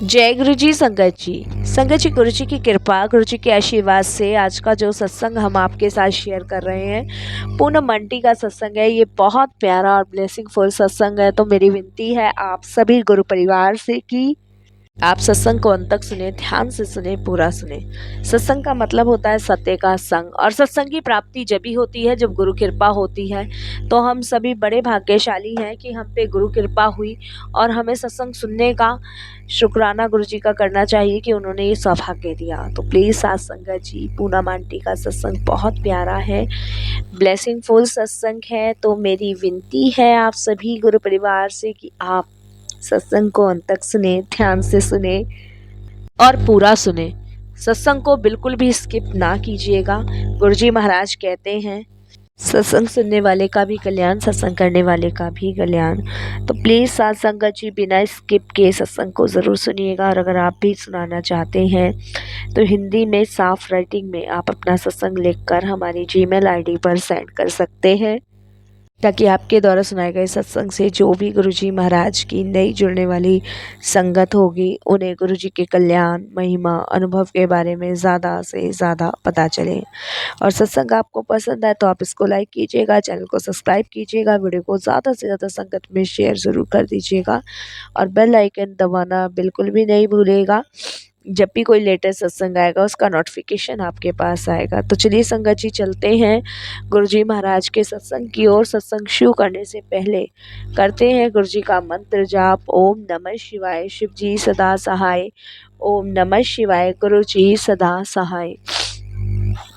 जय गुरु जी। संगत जी गुरु जी की कृपा, गुरु जी के आशीर्वाद से आज का जो सत्संग हम आपके साथ शेयर कर रहे हैं, पूनम आंटी का सत्संग है। ये बहुत प्यारा और ब्लेसिंगफुल सत्संग है। तो मेरी विनती है आप सभी गुरु परिवार से कि आप सत्संग को अंत तक सुने, ध्यान से सुने, पूरा सुने। सत्संग का मतलब होता है सत्य का संग, और सत्संग की प्राप्ति जब भी होती है जब गुरु कृपा होती है। तो हम सभी बड़े भाग्यशाली हैं कि हम पे गुरु कृपा हुई, और हमें सत्संग सुनने का शुक्राना गुरु जी का करना चाहिए कि उन्होंने ये सौभाग्य दिया। तो प्लीज़ साथ संगत जी, पूनम आंटी का सत्संग बहुत प्यारा है, ब्लेसिंगफुल सत्संग है। तो मेरी विनती है आप सभी गुरु परिवार से कि आप सत्संग को अंत तक सुने, ध्यान से सुने और पूरा सुने। सत्संग को बिल्कुल भी स्किप ना कीजिएगा। गुरुजी महाराज कहते हैं सत्संग सुनने वाले का भी कल्याण, सत्संग करने वाले का भी कल्याण। तो प्लीज़ साथ संगत जी बिना स्किप के सत्संग को ज़रूर सुनिएगा। और अगर आप भी सुनाना चाहते हैं तो हिंदी में साफ राइटिंग में आप अपना सत्संग लिखकर हमारी जीमेल आईडी पर सेंड कर सकते हैं, ताकि आपके द्वारा सुनाए गए सत्संग से जो भी गुरुजी महाराज की नई जुड़ने वाली संगत होगी, उन्हें गुरुजी के कल्याण, महिमा, अनुभव के बारे में ज़्यादा से ज़्यादा पता चले। और सत्संग आपको पसंद आए तो आप इसको लाइक कीजिएगा, चैनल को सब्सक्राइब कीजिएगा, वीडियो को ज़्यादा से ज़्यादा संगत में शेयर ज़रूर कर दीजिएगा, और बेल आइकन दबाना बिल्कुल भी नहीं भूलिएगा। जब भी कोई लेटेस्ट सत्संग आएगा उसका नोटिफिकेशन आपके पास आएगा। तो चलिए संगत जी चलते हैं गुरुजी महाराज के सत्संग की ओर। सत्संग शुरू करने से पहले करते हैं गुरुजी का मंत्र जाप। ओम नमः शिवाय, शिव जी सदा सहाय। ओम नमः शिवाय, गुरु जी सदा सहाय।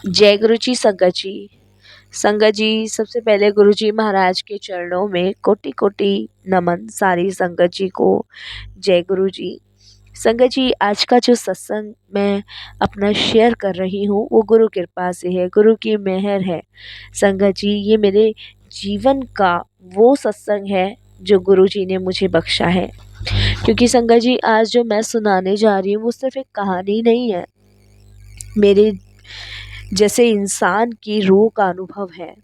जय गुरु जी। संगत जी सबसे पहले गुरु जी महाराज के चरणों में कोटि कोटि नमन सारी संगत जी को। जय गुरु जी। संगत जी आज का जो सत्संग मैं अपना शेयर कर रही हूँ वो गुरु कृपा से है, गुरु की मेहर है। संगत जी ये मेरे जीवन का वो सत्संग है जो गुरु जी ने मुझे बख्शा है। क्योंकि संगत जी आज जो मैं सुनाने जा रही हूँ वो सिर्फ एक कहानी नहीं है, मेरे जैसे इंसान की रूह का अनुभव है।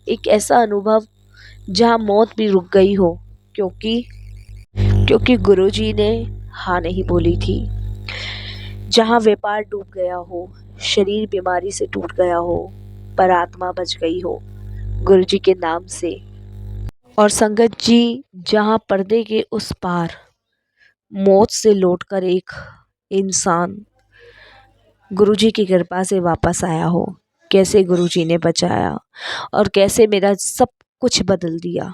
एक ऐसा अनुभव जहाँ मौत भी रुक गई हो, क्योंकि गुरुजी ने हाँ नहीं बोली थी। जहाँ व्यापार डूब गया हो, शरीर बीमारी से टूट गया हो, पर आत्मा बच गई हो गुरुजी के नाम से। और संगत जी जहाँ पर्दे के उस पार मौत से लौटकर एक इंसान गुरुजी की कृपा से वापस आया हो, कैसे गुरुजी ने बचाया और कैसे मेरा सब कुछ बदल दिया।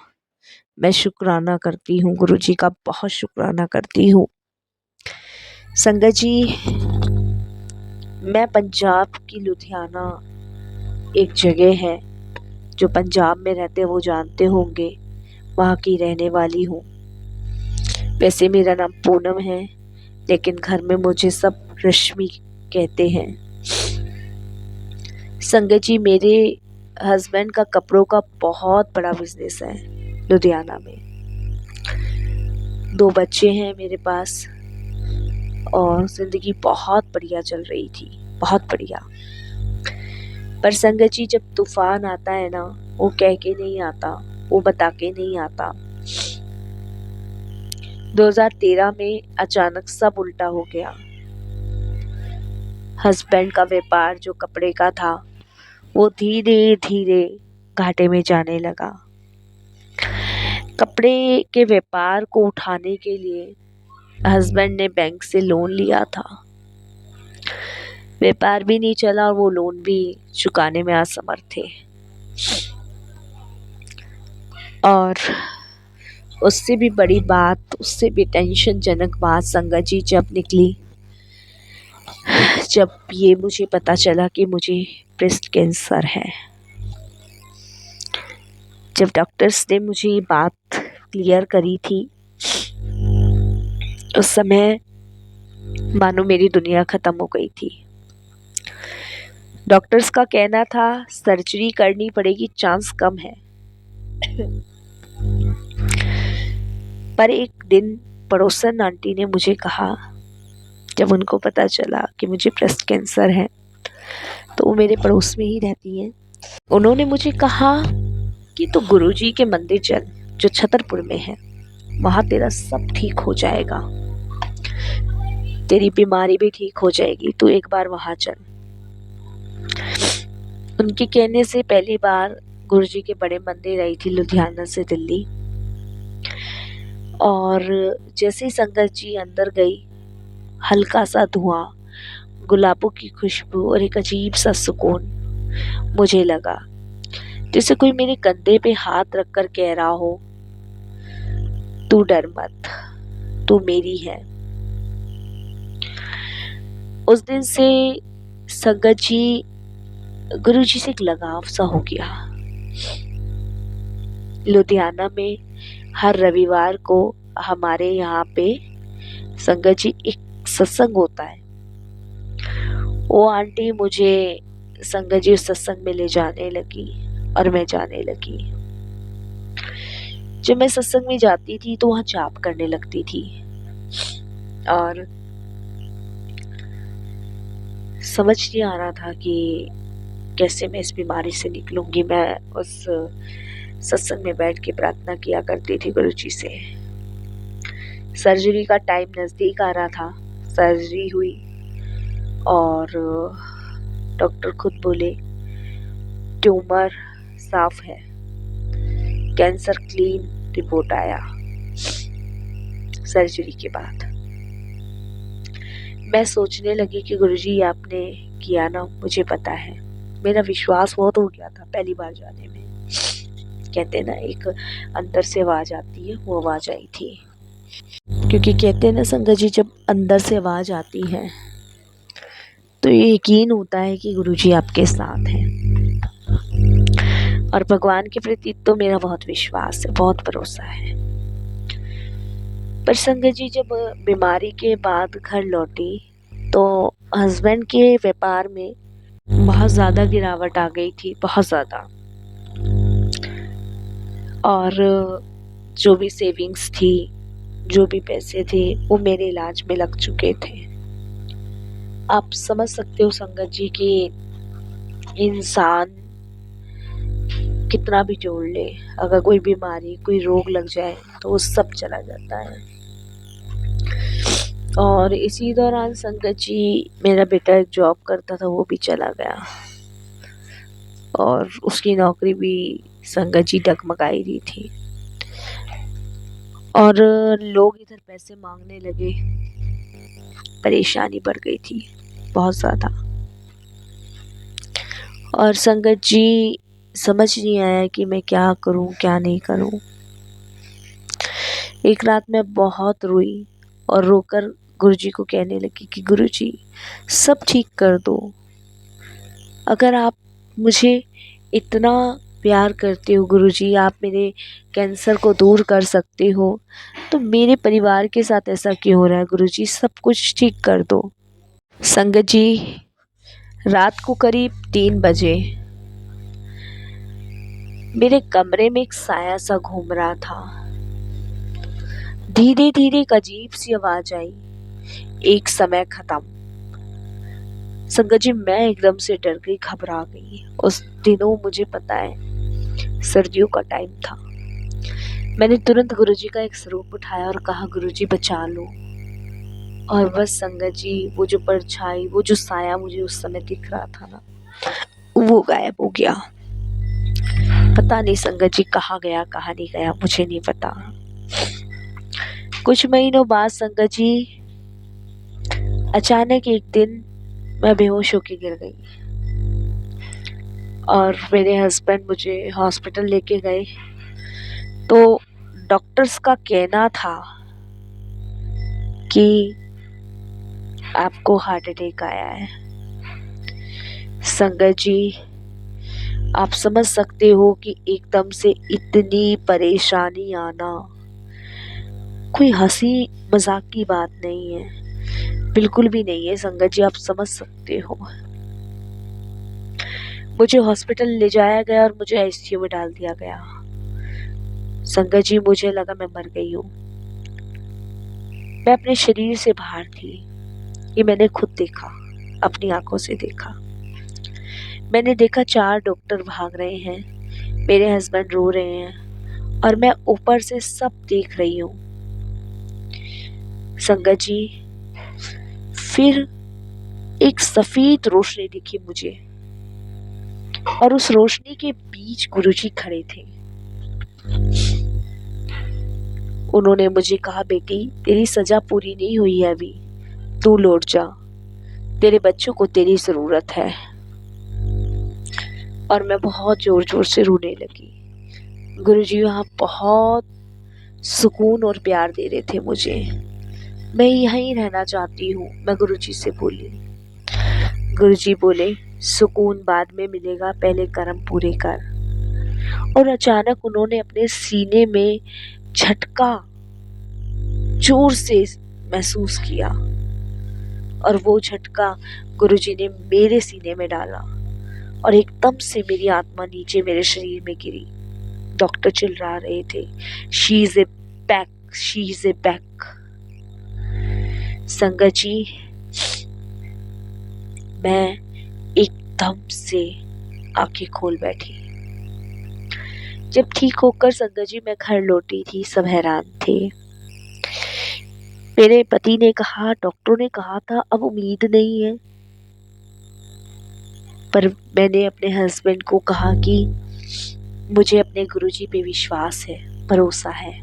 मैं शुक्राना करती हूँ गुरुजी का, बहुत शुक्राना करती हूँ। संगत जी मैं पंजाब की लुधियाना एक जगह है, जो पंजाब में रहते वो जानते होंगे, वहाँ की रहने वाली हूँ। वैसे मेरा नाम पूनम है, लेकिन घर में मुझे सब रश्मि कहते हैं। संगत जी मेरे हस्बैंड का कपड़ों का बहुत बड़ा बिजनेस है लुधियाना में। 2 बच्चे हैं मेरे पास, और जिंदगी बहुत बढ़िया चल रही थी, बहुत बढ़िया। पर संगत जी जब तूफान आता है ना, वो कह के नहीं आता, वो बता के नहीं आता। 2013 में अचानक सब उल्टा हो गया। हस्बैंड का व्यापार जो कपड़े का था वो धीरे धीरे घाटे में जाने लगा। कपड़े के व्यापार को उठाने के लिए हस्बैंड ने बैंक से लोन लिया था। व्यापार भी नहीं चला और वो लोन भी चुकाने में असमर्थ थे। और उससे भी बड़ी बात, उससे भी टेंशनजनक बात संगत जी जब निकली, जब ये मुझे पता चला कि मुझे ब्रेस्ट कैंसर है। जब डॉक्टर्स ने मुझे ये बात क्लियर करी थी, उस समय मानो मेरी दुनिया खत्म हो गई थी। डॉक्टर्स का कहना था सर्जरी करनी पड़ेगी, चांस कम है। पर एक दिन पड़ोसन आंटी ने मुझे कहा, जब उनको पता चला कि मुझे ब्रेस्ट कैंसर है, तो वो मेरे पड़ोस में ही रहती हैं, उन्होंने मुझे कहा कि तू गुरुजी के मंदिर चल जो छतरपुर में है, वहाँ तेरा सब ठीक हो जाएगा। तेरी बीमारी भी ठीक हो जाएगी, तू एक बार वहाँ चल। उनके कहने से पहली बार गुरुजी के बड़े मंदिर आई थी लुधियाना से दिल्ली। और जैसे ही संगत जी अंदर गई, हल्का सा धुआं, गुलाबों की खुशबू और एक अजीब सा सुकून मुझे लगा, जैसे कोई मेरे कंधे पे हाथ रखकर कह रहा हो, तू डर मत, तू मेरी है। उस दिन से संगत जी, गुरु जी से एक लगाव सा हो गया। लुधियाना में हर रविवार को हमारे यहाँ पे संगत जी एक सत्संग होता है। वो आंटी मुझे संगत जी उस सत्संग में ले जाने लगी और मैं जाने लगी। जब मैं सत्संग में जाती थी तो वहाँ जाप करने लगती थी और समझ नहीं आ रहा था कि कैसे मैं इस बीमारी से निकलूंगी। मैं उस सत्संग में बैठ के प्रार्थना किया करती थी गुरु जी से। सर्जरी का टाइम नज़दीक आ रहा था। सर्जरी हुई और डॉक्टर खुद बोले ट्यूमर साफ है, कैंसर क्लीन रिपोर्ट आया सर्जरी के बाद। मैं सोचने लगी कि गुरुजी आपने किया ना, मुझे पता है। मेरा विश्वास बहुत हो गया था पहली बार जाने में। कहते ना एक अंदर से आवाज़ आती है, वो आवाज़ आई थी। क्योंकि कहते हैं ना संगत जी, जब अंदर से आवाज़ आती है तो ये यकीन होता है कि गुरुजी आपके साथ हैं। और भगवान के प्रति तो मेरा बहुत विश्वास है, बहुत भरोसा है। पर संगत जी जब बीमारी के बाद घर लौटी तो हस्बैंड के व्यापार में बहुत ज़्यादा गिरावट आ गई थी, बहुत ज़्यादा। और जो भी सेविंग्स थी, जो भी पैसे थे, वो मेरे इलाज में लग चुके थे। आप समझ सकते हो संगत जी कि इंसान कितना भी जोड़ ले, अगर कोई बीमारी, कोई रोग लग जाए तो वो सब चला जाता है। और इसी दौरान संगत जी, मेरा बेटा एक जॉब करता था, वो भी चला गया और उसकी नौकरी भी संगत जी डगमगाई रही थी। और लोग इधर पैसे मांगने लगे, परेशानी बढ़ गई थी बहुत ज़्यादा। और संगत जी समझ नहीं आया कि मैं क्या करूं, क्या नहीं करूं। एक रात मैं बहुत रोई और रोकर गुरुजी को कहने लगी कि गुरुजी सब ठीक कर दो। अगर आप मुझे इतना प्यार करते हो गुरुजी, आप मेरे कैंसर को दूर कर सकते हो, तो मेरे परिवार के साथ ऐसा क्यों हो रहा है गुरुजी, सब कुछ ठीक कर दो। संगत जी रात को करीब 3 बजे मेरे कमरे में एक साया सा घूम रहा था। धीरे धीरे एक अजीब सी आवाज आई, एक समय खत्म। संगत जी मैं एकदम से डर गई, घबरा गई। उस दिनों मुझे पता है सर्दियों का टाइम था। मैंने तुरंत गुरुजी का एक स्वरूप उठाया और कहा गुरुजी बचा लो। और बस संगत जी वो जो परछाई, वो जो साया मुझे उस समय दिख रहा था ना, वो गायब हो गया। पता नहीं संगत जी कहाँ गया, कहाँ नहीं गया, मुझे नहीं पता। कुछ महीनों बाद संगत जी अचानक एक दिन मैं बेहोश होकर गिर गई और मेरे हस्बैंड मुझे हॉस्पिटल लेके गए। तो डॉक्टर्स का कहना था कि आपको हार्ट अटैक आया है। संगत जी आप समझ सकते हो कि एकदम से इतनी परेशानी आना कोई हंसी मजाक की बात नहीं है, बिल्कुल भी नहीं है। संगत जी आप समझ सकते हो। मुझे हॉस्पिटल ले जाया गया और मुझे आईसीयू में डाल दिया गया। संगत जी मुझे लगा मैं मर गई हूँ। मैं अपने शरीर से बाहर थी, ये मैंने खुद देखा, अपनी आंखों से देखा। मैंने देखा 4 डॉक्टर भाग रहे हैं, मेरे हस्बैंड रो रहे हैं और मैं ऊपर से सब देख रही हूँ। संगत जी फिर एक सफेद रोशनी दिखी मुझे और उस रोशनी के बीच गुरुजी खड़े थे। उन्होंने मुझे कहा, बेटी तेरी सजा पूरी नहीं हुई है अभी, तू लौट जा, तेरे बच्चों को तेरी जरूरत है। और मैं बहुत जोर जोर से रोने लगी। गुरुजी वहाँ बहुत सुकून और प्यार दे रहे थे मुझे। मैं यहीं रहना चाहती हूँ, मैं गुरुजी से बोली। गुरुजी बोले, सुकून बाद में मिलेगा, पहले कर्म पूरे कर। और अचानक उन्होंने अपने सीने में झटका जोर से महसूस किया और वो झटका गुरुजी ने मेरे सीने में डाला और एकदम से मेरी आत्मा नीचे मेरे शरीर में गिरी। डॉक्टर चिल्ला रहे थे, she is a back, she is a back. संगत जी, मैं एकदम से आंखें खोल बैठी। जब ठीक होकर संगत जी मैं घर लौटी थी, सब हैरान थे। मेरे पति ने कहा, डॉक्टरों ने कहा था अब उम्मीद नहीं है, पर मैंने अपने हस्बैंड को कहा कि मुझे अपने गुरुजी पे विश्वास है, भरोसा है,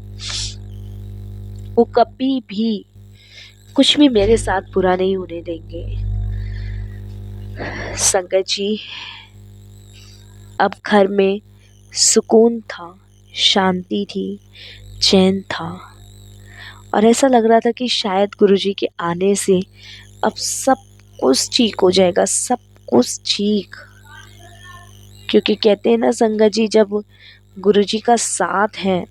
वो कभी भी कुछ भी मेरे साथ बुरा नहीं होने देंगे। संगत जी, अब घर में सुकून था, शांति थी, चैन था और ऐसा लग रहा था कि शायद गुरुजी के आने से अब सब कुछ ठीक हो जाएगा, सब कुछ ठीक। क्योंकि कहते हैं ना संगत जी, जब गुरुजी का साथ है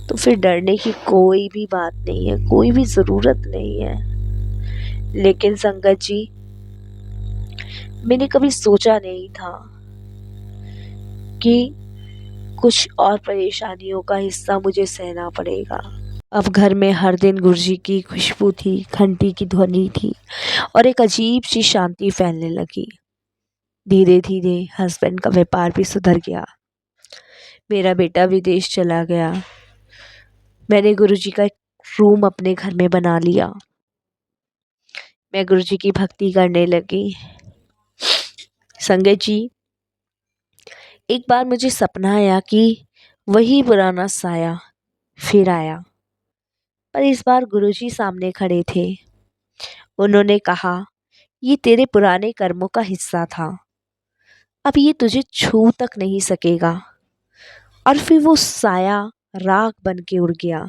तो फिर डरने की कोई भी बात नहीं है, कोई भी ज़रूरत नहीं है। लेकिन संगत जी, मैंने कभी सोचा नहीं था कि कुछ और परेशानियों का हिस्सा मुझे सहना पड़ेगा। अब घर में हर दिन गुरुजी की खुशबू थी, घंटी की ध्वनि थी और एक अजीब सी शांति फैलने लगी। धीरे धीरे हस्बैंड का व्यापार भी सुधर गया, मेरा बेटा विदेश चला गया, मैंने गुरुजी का एक रूम अपने घर में बना लिया, मैं गुरुजी की भक्ति करने लगी। संगत जी, एक बार मुझे सपना आया कि वही पुराना साया फिर आया, पर इस बार गुरुजी सामने खड़े थे। उन्होंने कहा, ये तेरे पुराने कर्मों का हिस्सा था, अब ये तुझे छू तक नहीं सकेगा। और फिर वो साया राख बन के उड़ गया।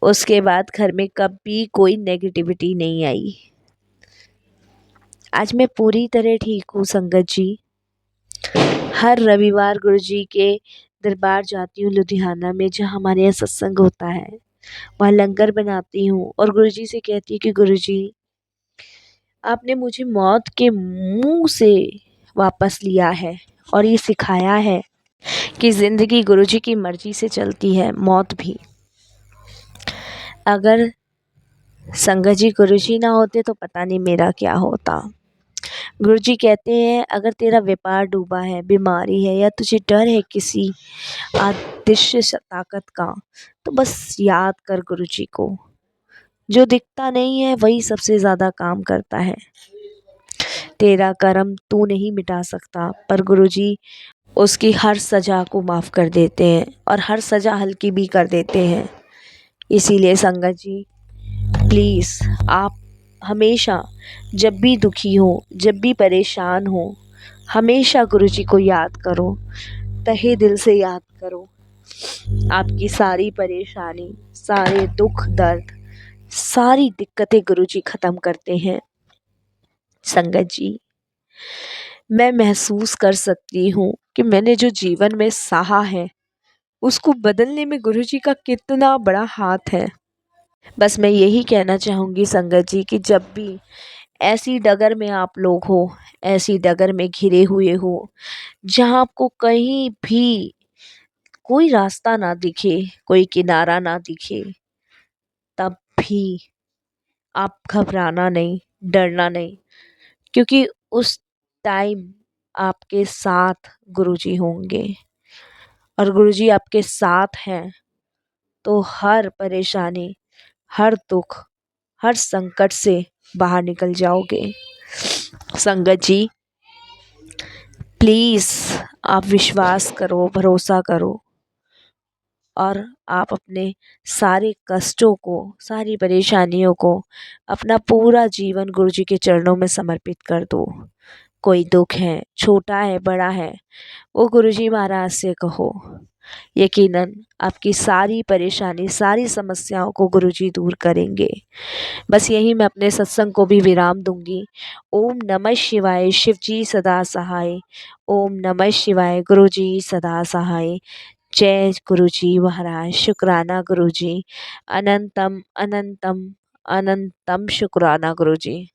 उसके बाद घर में कभी कोई नेगेटिविटी नहीं आई। आज मैं पूरी तरह ठीक हूँ संगत जी। हर रविवार गुरुजी के दरबार जाती हूँ लुधियाना में, जहाँ हमारे यहाँ सत्संग होता है, वहाँ लंगर बनाती हूँ और गुरुजी से कहती हूँ कि गुरुजी, आपने मुझे मौत के मुंह से वापस लिया है और ये सिखाया है कि ज़िंदगी गुरुजी की मर्जी से चलती है, मौत भी। अगर संगत जी गुरुजी ना होते तो पता नहीं मेरा क्या होता। गुरुजी कहते हैं, अगर तेरा व्यापार डूबा है, बीमारी है या तुझे डर है किसी अदृश्य ताकत का, तो बस याद कर गुरुजी को। जो दिखता नहीं है वही सबसे ज़्यादा काम करता है। तेरा कर्म तू नहीं मिटा सकता, पर गुरुजी उसकी हर सज़ा को माफ़ कर देते हैं और हर सज़ा हल्की भी कर देते हैं। इसीलिए संगत जी, प्लीज़ आप हमेशा जब भी दुखी हो, जब भी परेशान हो, हमेशा गुरुजी को याद करो, तहे दिल से याद करो। आपकी सारी परेशानी, सारे दुख दर्द, सारी दिक्कतें गुरुजी ख़त्म करते हैं। संगत जी, मैं महसूस कर सकती हूँ कि मैंने जो जीवन में सहा है उसको बदलने में गुरुजी का कितना बड़ा हाथ है। बस मैं यही कहना चाहूँगी संगत जी कि जब भी ऐसी डगर में आप लोग हो, ऐसी डगर में घिरे हुए हो जहाँ आपको कहीं भी कोई रास्ता ना दिखे, कोई किनारा ना दिखे, तब भी आप घबराना नहीं, डरना नहीं, क्योंकि उस टाइम आपके साथ गुरुजी होंगे और गुरुजी आपके साथ हैं तो हर परेशानी, हर दुख, हर संकट से बाहर निकल जाओगे। संगत जी, प्लीज़ आप विश्वास करो, भरोसा करो और आप अपने सारे कष्टों को, सारी परेशानियों को, अपना पूरा जीवन गुरुजी के चरणों में समर्पित कर दो। कोई दुख है, छोटा है, बड़ा है, वो गुरुजी महाराज से कहो। यकीनन आपकी सारी परेशानी, सारी समस्याओं को गुरुजी दूर करेंगे। बस यही मैं अपने सत्संग को भी विराम दूंगी। ओम नमः शिवाय, शिव जी सदा सहाय। ओम नमः शिवाय, गुरुजी सदा सहाय। जय गुरुजी महाराज, शुक्राना गुरुजी, अनंतम अनंतम अनंतम शुक्राना गुरुजी।